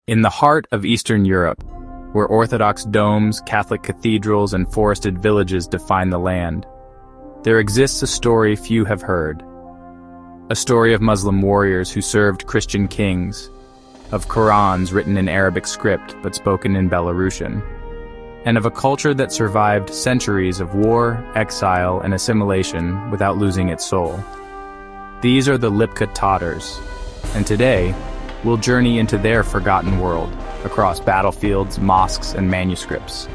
In the heart of Eastern Europe, where Orthodox domes, Catholic cathedrals, and forested villages define the land, there exists a story few have heard. A story of Muslim warriors who served Christian kings, of Qurans written in Arabic script but spoken in Belarusian, and of a culture that survived centuries of war, exile, and assimilation without losing its soul. These are the Lipka Tatars, and today, we'll journey into their forgotten world, across battlefields, mosques, and manuscripts,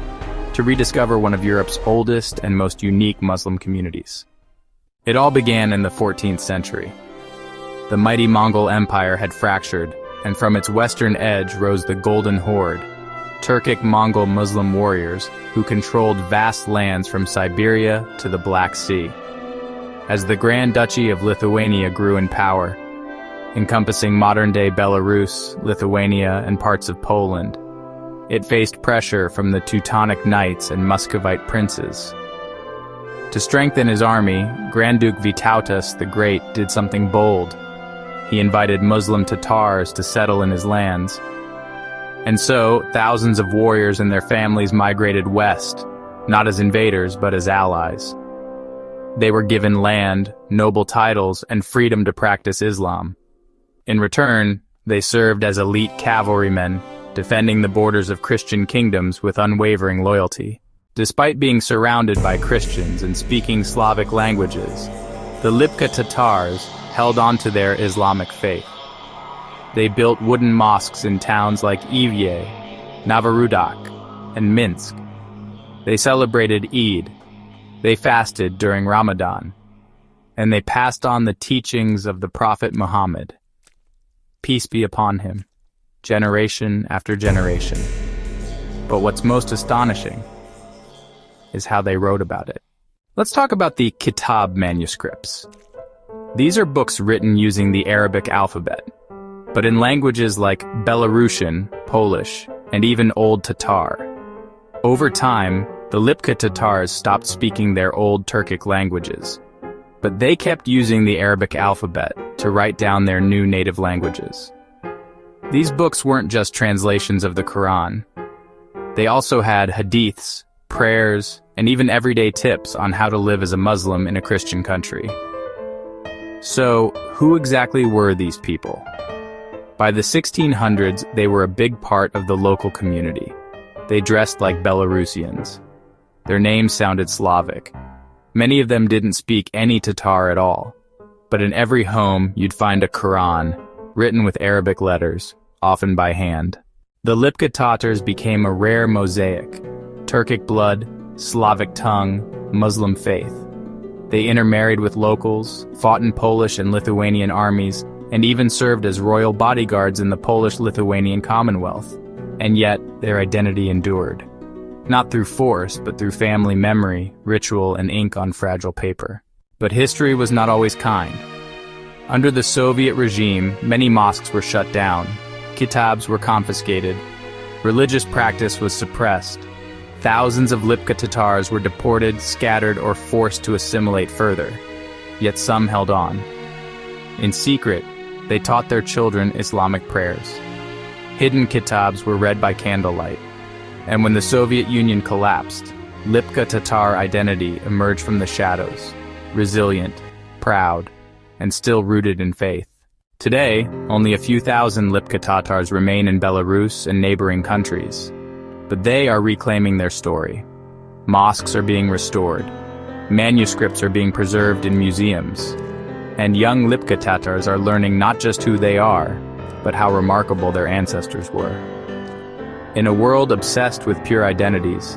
to rediscover one of Europe's oldest and most unique Muslim communities. It all began in the 14th century. The mighty Mongol Empire had fractured, and from its western edge rose the Golden Horde, Turkic Mongol Muslim warriors who controlled vast lands from Siberia to the Black Sea. As the Grand Duchy of Lithuania grew in power, encompassing modern-day Belarus, Lithuania, and parts of Poland, it faced pressure from the Teutonic Knights and Muscovite princes. To strengthen his army, Grand Duke Vytautas the Great did something bold. He invited Muslim Tatars to settle in his lands. And so, thousands of warriors and their families migrated west, not as invaders but as allies. They were given land, noble titles, and freedom to practice Islam. In return, they served as elite cavalrymen, defending the borders of Christian kingdoms with unwavering loyalty. Despite being surrounded by Christians and speaking Slavic languages, the Lipka Tatars held on to their Islamic faith. They built wooden mosques in towns like Evye, Novorudak, and Minsk. They celebrated Eid. They fasted during Ramadan. And they passed on the teachings of the Prophet Muhammad, peace be upon him, generation after generation. But what's most astonishing is how they wrote about it. Let's talk about the Kitab manuscripts. These are books written using the Arabic alphabet, but in languages like Belarusian, Polish, and even Old Tatar. Over time, the Lipka Tatars stopped speaking their old Turkic languages, but they kept using the Arabic alphabet to write down their new native languages. These books weren't just translations of the Quran. They also had hadiths, prayers, and even everyday tips on how to live as a Muslim in a Christian country. So, who exactly were these people? By the 1600s, they were a big part of the local community. They dressed like Belarusians. Their names sounded Slavic. Many of them didn't speak any Tatar at all. But in every home, you'd find a Quran, written with Arabic letters, often by hand. The Lipka Tatars became a rare mosaic: Turkic blood, Slavic tongue, Muslim faith. They intermarried with locals, fought in Polish and Lithuanian armies, and even served as royal bodyguards in the Polish-Lithuanian Commonwealth. And yet, their identity endured. Not through force, but through family memory, ritual, and ink on fragile paper. But history was not always kind. Under the Soviet regime, many mosques were shut down, kitabs were confiscated, religious practice was suppressed. Thousands of Lipka Tatars were deported, scattered, or forced to assimilate further. Yet some held on. In secret, they taught their children Islamic prayers. Hidden kitabs were read by candlelight. And when the Soviet Union collapsed, Lipka Tatar identity emerged from the shadows, resilient, proud, and still rooted in faith. Today, only a few thousand Lipka Tatars remain in Belarus and neighboring countries. But they are reclaiming their story. Mosques are being restored. Manuscripts are being preserved in museums. And young Lipka Tatars are learning not just who they are, but how remarkable their ancestors were. In a world obsessed with pure identities,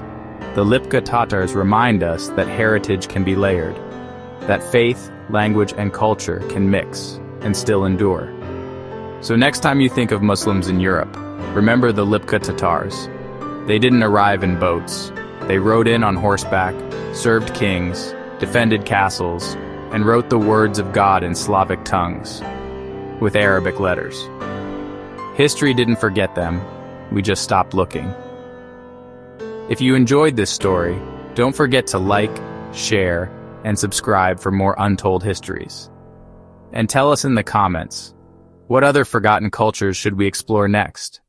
the Lipka Tatars remind us that heritage can be layered, that faith, language, and culture can mix and still endure. So next time you think of Muslims in Europe, remember the Lipka Tatars. They didn't arrive in boats. They rode in on horseback, served kings, defended castles, and wrote the words of God in Slavic tongues, with Arabic letters. History didn't forget them, we just stopped looking. If you enjoyed this story, don't forget to like, share, and subscribe for more untold histories. And tell us in the comments, what other forgotten cultures should we explore next?